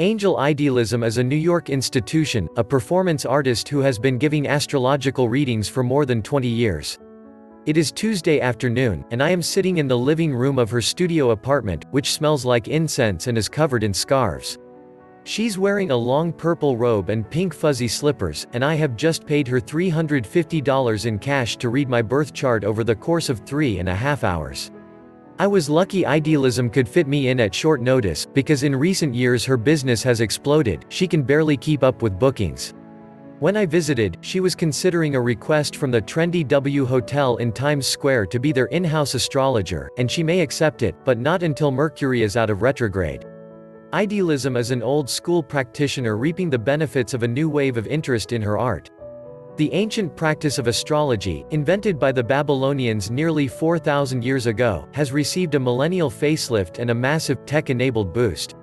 Angel Eyedealism is a New York institution, a performance artist who has been giving astrological readings for more than 20 years. It is Tuesday afternoon, and I am sitting in the living room of her studio apartment, which smells like incense and is covered in scarves. She's wearing a long purple robe and pink fuzzy slippers, and I have just paid her $350 in cash to read my birth chart over the course of 3.5 hours. I was lucky Eyedealism could fit me in at short notice, because in recent years her business has exploded. She can barely keep up with bookings. When I visited, she was considering a request from the Trendy W Hotel in Times Square to be their in-house astrologer, and she may accept it, but not until Mercury is out of retrograde. Eyedealism is an old-school practitioner reaping the benefits of a new wave of interest in her art. The ancient practice of astrology, invented by the Babylonians nearly 4,000 years ago, has received a millennial facelift and a massive, tech-enabled boost.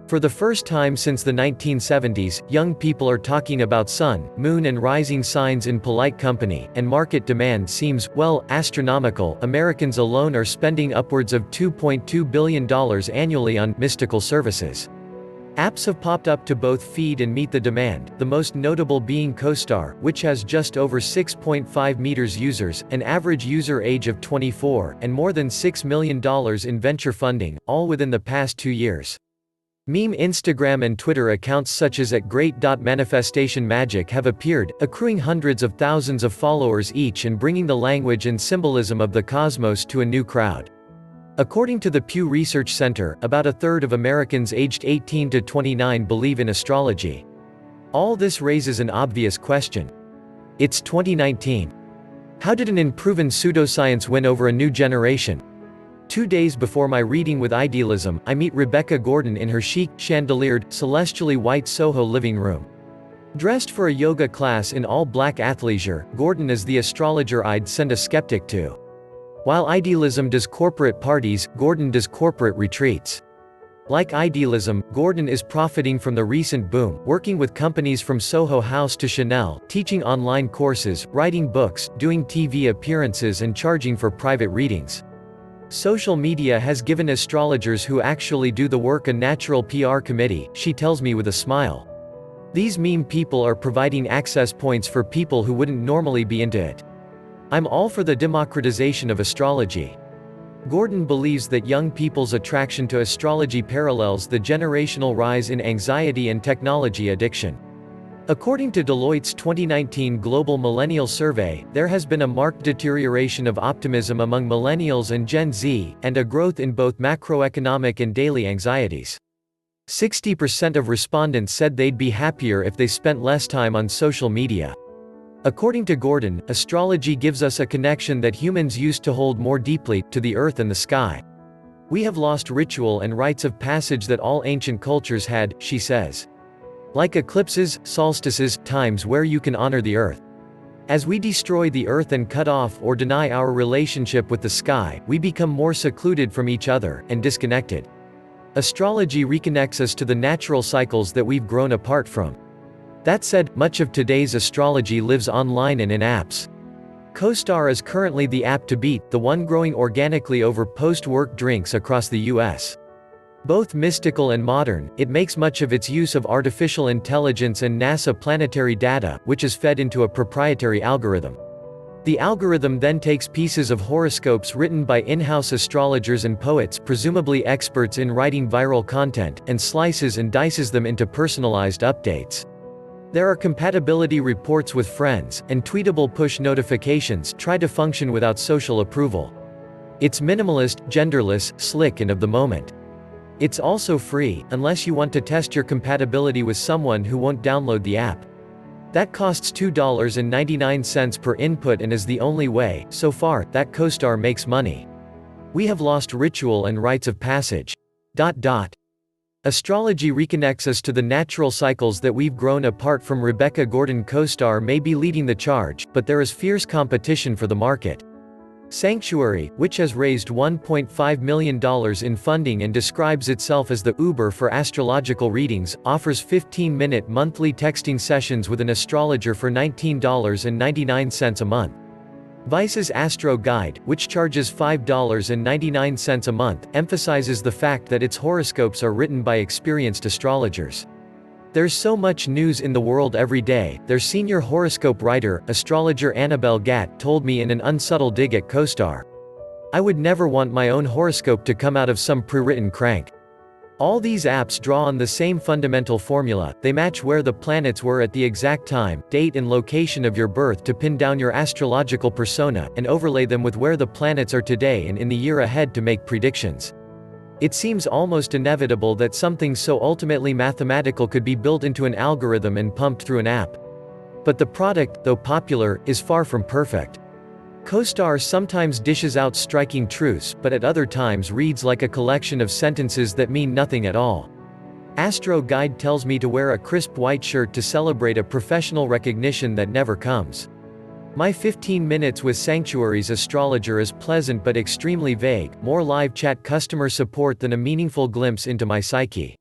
For the first time since the 1970s, young people are talking about sun, moon and rising signs in polite company, and market demand seems, well, astronomical. Americans alone are spending upwards of $2.2 billion annually on mystical services. Apps have popped up to both feed and meet the demand, the most notable being CoStar, which has just over 6.5 million users, an average user age of 24, and more than $6 million in venture funding, all within the past 2 years. Meme Instagram and Twitter accounts such as @Great.Manifestation Magic have appeared, accruing hundreds of thousands of followers each and bringing the language and symbolism of the cosmos to a new crowd. According to the Pew Research Center, about a third of Americans aged 18 to 29 believe in astrology. All this raises an obvious question. It's 2019. How did an unproven pseudoscience win over a new generation? 2 days before my reading with Eyedealism, I meet Rebecca Gordon in her chic, chandeliered, celestially white Soho living room. Dressed for a yoga class in all-black athleisure, Gordon is the astrologer I'd send a skeptic to. While Eyedealism does corporate parties, Gordon does corporate retreats. Like Eyedealism, Gordon is profiting from the recent boom, working with companies from Soho House to Chanel, teaching online courses, writing books, doing TV appearances and charging for private readings. Social media has given astrologers who actually do the work a natural PR committee, she tells me with a smile. These meme people are providing access points for people who wouldn't normally be into it. I'm all for the democratization of astrology. Gordon believes that young people's attraction to astrology parallels the generational rise in anxiety and technology addiction. According to Deloitte's 2019 Global Millennial Survey, there has been a marked deterioration of optimism among millennials and Gen Z, and a growth in both macroeconomic and daily anxieties. 60% of respondents said they'd be happier if they spent less time on social media. According to Gordon, astrology gives us a connection that humans used to hold more deeply, to the earth and the sky. We have lost ritual and rites of passage that all ancient cultures had, she says. Like eclipses, solstices, times where you can honor the earth. As we destroy the earth and cut off or deny our relationship with the sky, we become more secluded from each other, and disconnected. Astrology reconnects us to the natural cycles that we've grown apart from. That said, much of today's astrology lives online and in apps. CoStar is currently the app to beat, the one growing organically over post-work drinks across the US. Both mystical and modern, it makes much of its use of artificial intelligence and NASA planetary data, which is fed into a proprietary algorithm. The algorithm then takes pieces of horoscopes written by in-house astrologers and poets, presumably experts in writing viral content, and slices and dices them into personalized updates. There are compatibility reports with friends, and tweetable push notifications try to function without social approval. It's minimalist, genderless, slick and of the moment. It's also free, unless you want to test your compatibility with someone who won't download the app. That costs $2.99 per input and is the only way, so far, that CoStar makes money. We have lost ritual and rites of passage. Astrology reconnects us to the natural cycles that we've grown apart from. Rebecca Gordon. CoStar may be leading the charge, but there is fierce competition for the market. Sanctuary, which has raised $1.5 million in funding and describes itself as the Uber for astrological readings, offers 15-minute monthly texting sessions with an astrologer for $19.99 a month. Vice's Astro Guide, which charges $5.99 a month, emphasizes the fact that its horoscopes are written by experienced astrologers. There's so much news in the world every day, their senior horoscope writer, astrologer Annabelle Gatt, told me in an unsubtle dig at CoStar. I would never want my own horoscope to come out of some pre-written crank. All these apps draw on the same fundamental formula. They match where the planets were at the exact time, date and location of your birth to pin down your astrological persona, and overlay them with where the planets are today and in the year ahead to make predictions. It seems almost inevitable that something so ultimately mathematical could be built into an algorithm and pumped through an app. But the product, though popular, is far from perfect. CoStar sometimes dishes out striking truths, but at other times reads like a collection of sentences that mean nothing at all. Astro Guide tells me to wear a crisp white shirt to celebrate a professional recognition that never comes. My 15 minutes with Sanctuary's astrologer is pleasant but extremely vague, more live chat customer support than a meaningful glimpse into my psyche.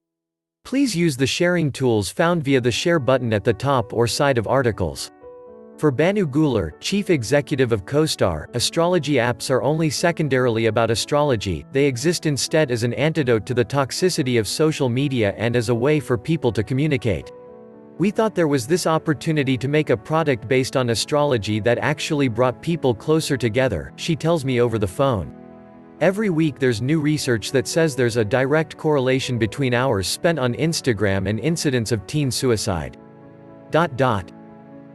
Please use the sharing tools found via the share button at the top or side of articles. For Banu Guler, chief executive of CoStar, astrology apps are only secondarily about astrology, they exist instead as an antidote to the toxicity of social media and as a way for people to communicate. We thought there was this opportunity to make a product based on astrology that actually brought people closer together, she tells me over the phone. Every week there's new research that says there's a direct correlation between hours spent on Instagram and incidents of teen suicide.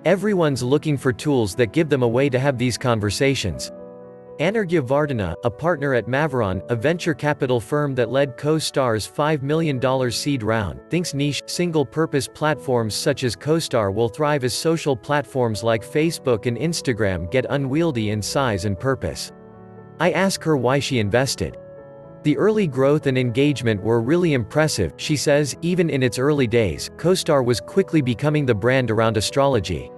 Everyone's looking for tools that give them a way to have these conversations. Anargya Vardhana, a partner at Maveron, a venture capital firm that led CoStar's $5 million seed round, thinks niche, single-purpose platforms such as CoStar will thrive as social platforms like Facebook and Instagram get unwieldy in size and purpose. I ask her why she invested. The early growth and engagement were really impressive, she says. Even in its early days, CoStar was quickly becoming the brand around astrology.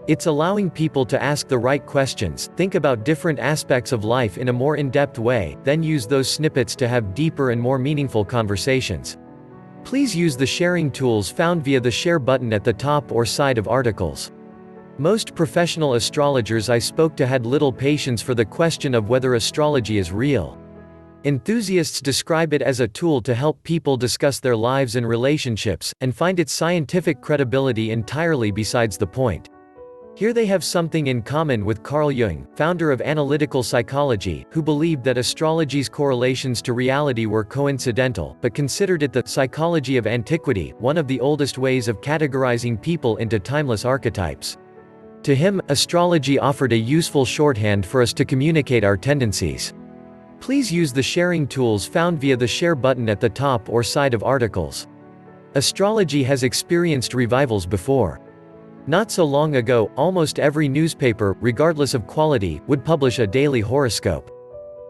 It's allowing people to ask the right questions, think about different aspects of life in a more in-depth way, then use those snippets to have deeper and more meaningful conversations. Please use the sharing tools found via the share button at the top or side of articles. Most professional astrologers I spoke to had little patience for the question of whether astrology is real. Enthusiasts describe it as a tool to help people discuss their lives and relationships, and find its scientific credibility entirely besides the point. Here they have something in common with Carl Jung, founder of analytical psychology, who believed that astrology's correlations to reality were coincidental, but considered it the psychology of antiquity, one of the oldest ways of categorizing people into timeless archetypes. To him, astrology offered a useful shorthand for us to communicate our tendencies. Please use the sharing tools found via the share button at the top or side of articles. Astrology has experienced revivals before. Not so long ago, almost every newspaper, regardless of quality, would publish a daily horoscope.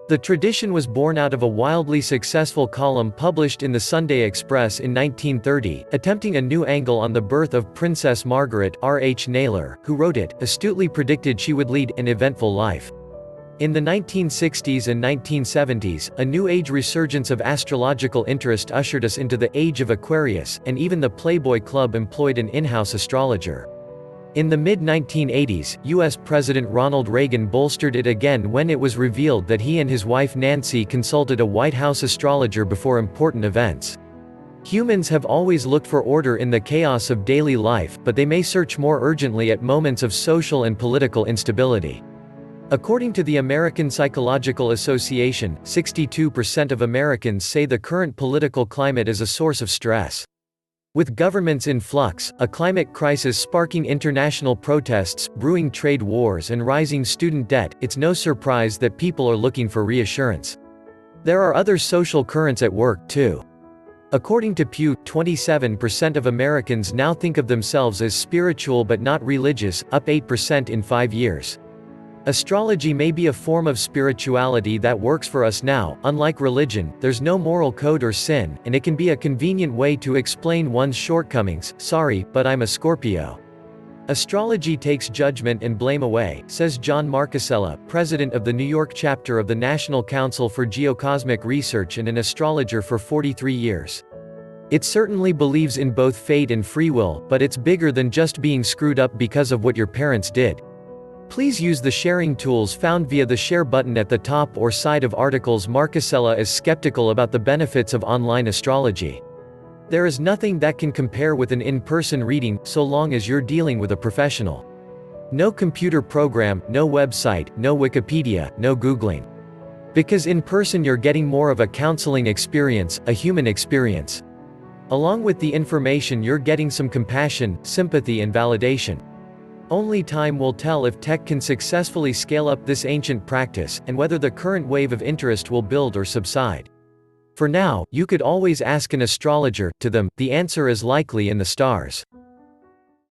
The tradition was born out of a wildly successful column published in the Sunday Express in 1930, attempting a new angle on the birth of Princess Margaret. R.H. Naylor, who wrote it, astutely predicted she would lead an eventful life. In the 1960s and 1970s, a new age resurgence of astrological interest ushered us into the Age of Aquarius, and even the Playboy Club employed an in-house astrologer. In the mid-1980s, U.S. President Ronald Reagan bolstered it again when it was revealed that he and his wife Nancy consulted a White House astrologer before important events. Humans have always looked for order in the chaos of daily life, but they may search more urgently at moments of social and political instability. According to the American Psychological Association, 62% of Americans say the current political climate is a source of stress. With governments in flux, a climate crisis sparking international protests, brewing trade wars and rising student debt, it's no surprise that people are looking for reassurance. There are other social currents at work, too. According to Pew, 27% of Americans now think of themselves as spiritual but not religious, up 8% in 5 years. Astrology may be a form of spirituality that works for us now. Unlike religion, there's no moral code or sin, and it can be a convenient way to explain one's shortcomings. Sorry, but I'm a Scorpio. Astrology takes judgment and blame away, says John Marcasella, president of the New York chapter of the National Council for Geocosmic Research and an astrologer for 43 years. It certainly believes in both fate and free will, but it's bigger than just being screwed up because of what your parents did. Please use the sharing tools found via the share button at the top or side of articles. Marcusella is skeptical about the benefits of online astrology. There is nothing that can compare with an in-person reading, so long as you're dealing with a professional. No computer program, no website, no Wikipedia, no Googling. Because in person you're getting more of a counseling experience, a human experience. Along with the information you're getting some compassion, sympathy and validation. Only time will tell if tech can successfully scale up this ancient practice, and whether the current wave of interest will build or subside. For now, you could always ask an astrologer. To them, the answer is likely in the stars.